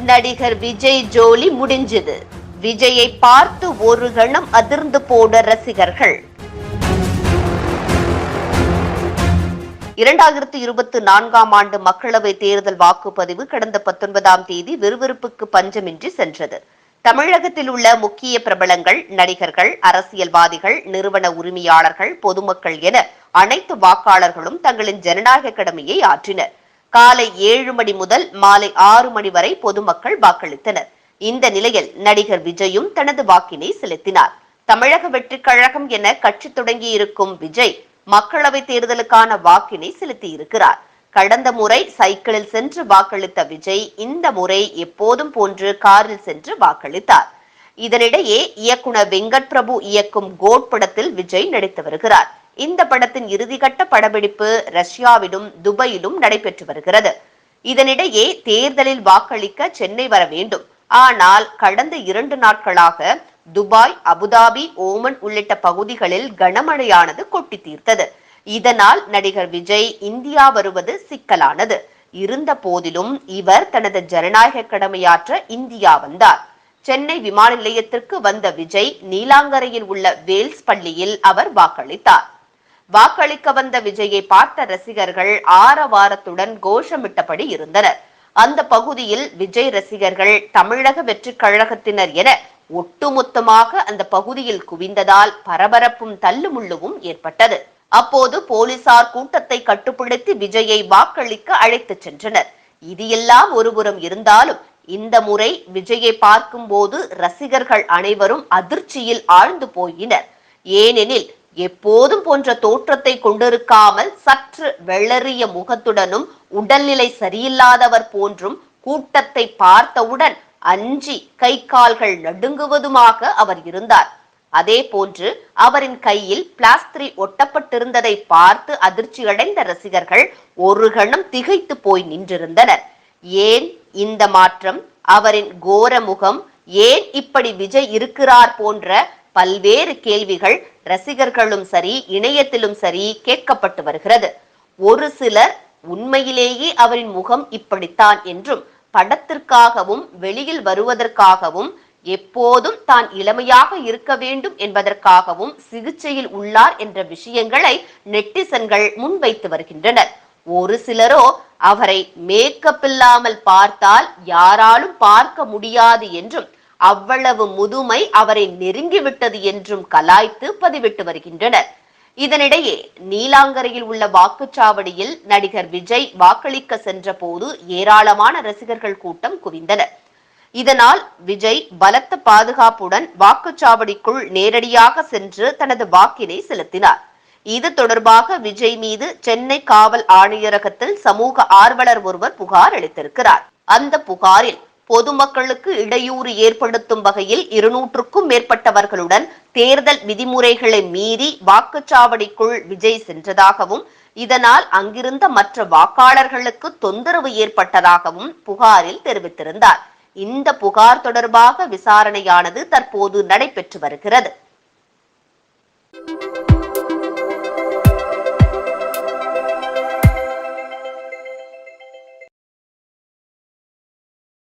நடிகர் விஜய் ஜோலி முடிஞ்சது. விஜயை பார்த்து ஒரு கணம் அதிர்ந்து போன ரசிகர்கள். 2024ஆம் ஆண்டு மக்களவை தேர்தல் வாக்குப்பதிவு கடந்த 19ஆம் தேதி விறுவிறுப்புக்கு பஞ்சமின்றி சென்றது. தமிழகத்தில் உள்ள முக்கிய பிரபலங்கள், நடிகர்கள், அரசியல்வாதிகள், நிறுவன உரிமையாளர்கள், பொதுமக்கள் என அனைத்து வாக்காளர்களும் தங்களின் ஜனநாயக கடமையை ஆற்றினர். காலை 7 மணி முதல் மாலை 6 மணி வரை பொதுமக்கள் வாக்களித்தனர். இந்த நிலையில் நடிகர் விஜயும் தனது வாக்கினை செலுத்தினார். தமிழக வெற்றிக் கழகம் என கட்சி தொடங்கி இருக்கும் விஜய் மக்களவை தேர்தலுக்கான வாக்கினை செலுத்தி இருக்கிறார். கடந்த முறை சைக்கிளில் சென்று வாக்களித்த விஜய் இந்த முறை எப்போதும் போன்று காரில் சென்று வாக்களித்தார். இதனிடையே இயக்குனர் வெங்கட் பிரபு இயக்கும் கோட் படத்தில் விஜய் நடித்து வருகிறார். இந்த படத்தின் இறுதிக்கட்ட படப்பிடிப்பு ரஷ்யாவிலும் துபாயிலும் நடைபெற்று வருகிறது. இதனிடையே தேர்தலில் வாக்களிக்க சென்னை வர வேண்டும். ஆனால் கடந்த 2 நாட்களாக துபாய், அபுதாபி, ஓமன் உள்ளிட்ட பகுதிகளில் கனமழையானது கொட்டி தீர்த்தது. இதனால் நடிகர் விஜய் இந்தியா வருவது சிக்கலானது. இருந்த போதிலும் இவர் தனது ஜனநாயக கடமையாற்ற இந்தியா வந்தார். சென்னை விமான நிலையத்திற்கு வந்த விஜய் நீலாங்கரையில் உள்ள வேல்ஸ் பள்ளியில் அவர் வாக்களித்தார். வாக்களிக்க வந்த விஜயை பார்த்த ரசிகர்கள் ஆரவாரத்துடன் கோஷமிட்டபடி இருந்தனர். அந்த பகுதியில் விஜய் ரசிகர்கள் தமிழக வெற்றிக் கழகத்தினர் என ஒட்டுமொத்தமாக அந்த பகுதியில் குவிந்ததால் பரபரப்பும் தள்ளுமுள்ளுவும் ஏற்பட்டது. அப்போது போலீசார் கூட்டத்தை கட்டுப்படுத்தி விஜயை வாக்களிக்க அழைத்துச் சென்றனர். இது எல்லாம் ஒருபுறம் இருந்தாலும் இந்த முறை விஜயை பார்க்கும் போது ரசிகர்கள் அனைவரும் அதிர்ச்சியில் ஆழ்ந்து போயினர். ஏனெனில் எப்போதும் போன்ற தோற்றத்தை கொண்டிருக்காமல் சற்று வெள்ளறிய முகத்துடனும் உடல்நிலை சரியில்லாதவர் போன்றும் கூட்டத்தை பார்த்தவுடன் அஞ்சி கை கால்கள் நடுங்குவதுமாக அவர் இருந்தார். அதே போன்று அவரின் கையில் பிளாஸ்டரி ஒட்டப்பட்டிருந்ததை பார்த்து அதிர்ச்சியடைந்த ரசிகர்கள் ஒரு கணம் திகைத்து போய் நின்றிருந்தனர். ஏன் இந்த மாற்றம்? அவரின் கோர முகம், ஏன் இப்படி விஜய் இருக்கிறார் போன்ற பல்வேறு கேள்விகள் ரசிகர்களும் சரி இணையத்திலும் சரி கேட்கப்பட்டு வருகிறது. ஒரு சிலர் உண்மையிலேயே அவரின் முகம் இப்படித்தான் என்றும் படத்திற்காகவும் வெளியில் வருவதற்காகவும் எப்போதும் தான் இளமையாக இருக்க வேண்டும் என்பதற்காகவும் சிகிச்சையில் உள்ளார் என்ற விஷயங்களை நெட்டிசன்கள் முன்வைத்து வருகின்றனர். ஒரு சிலரோ அவரை மேக்கப் இல்லாமல் பார்த்தால் யாராலும் பார்க்க முடியாது என்றும் அவ்வளவு முதுமை அவரை நெருங்கிவிட்டது என்றும் கலாய்த்து பதிவிட்டு வருகின்றனர். இதனிடையே நீலாங்கரையில் உள்ள வாக்குச்சாவடியில் நடிகர் விஜய் வாக்களிக்க சென்ற போது ஏராளமான ரசிகர்கள் கூட்டம் குவிந்தனர். இதனால் விஜய் பலத்த பாதுகாப்புடன் வாக்குச்சாவடிக்குள் நேரடியாக சென்று தனது வாக்கினை செலுத்தினார். இது தொடர்பாக விஜய் மீது சென்னை காவல் ஆணையரகத்தில் சமூக ஆர்வலர் ஒருவர் புகார் அளித்திருக்கிறார். அந்த புகாரில் பொதுமக்களுக்கு இடையூறு ஏற்படுத்தும் வகையில் 200க்கும் மேற்பட்டவர்களுடன் தேர்தல் விதிமுறைகளை மீறி வாக்குச்சாவடிக்குள் விஜய் சென்றதாகவும் இதனால் அங்கிருந்த மற்ற வாக்காளர்களுக்கு தொந்தரவு ஏற்பட்டதாகவும் புகாரில் தெரிவித்திருந்தார். இந்த புகார் தொடர்பாக விசாரணையானது தற்போது நடைபெற்று வருகிறது.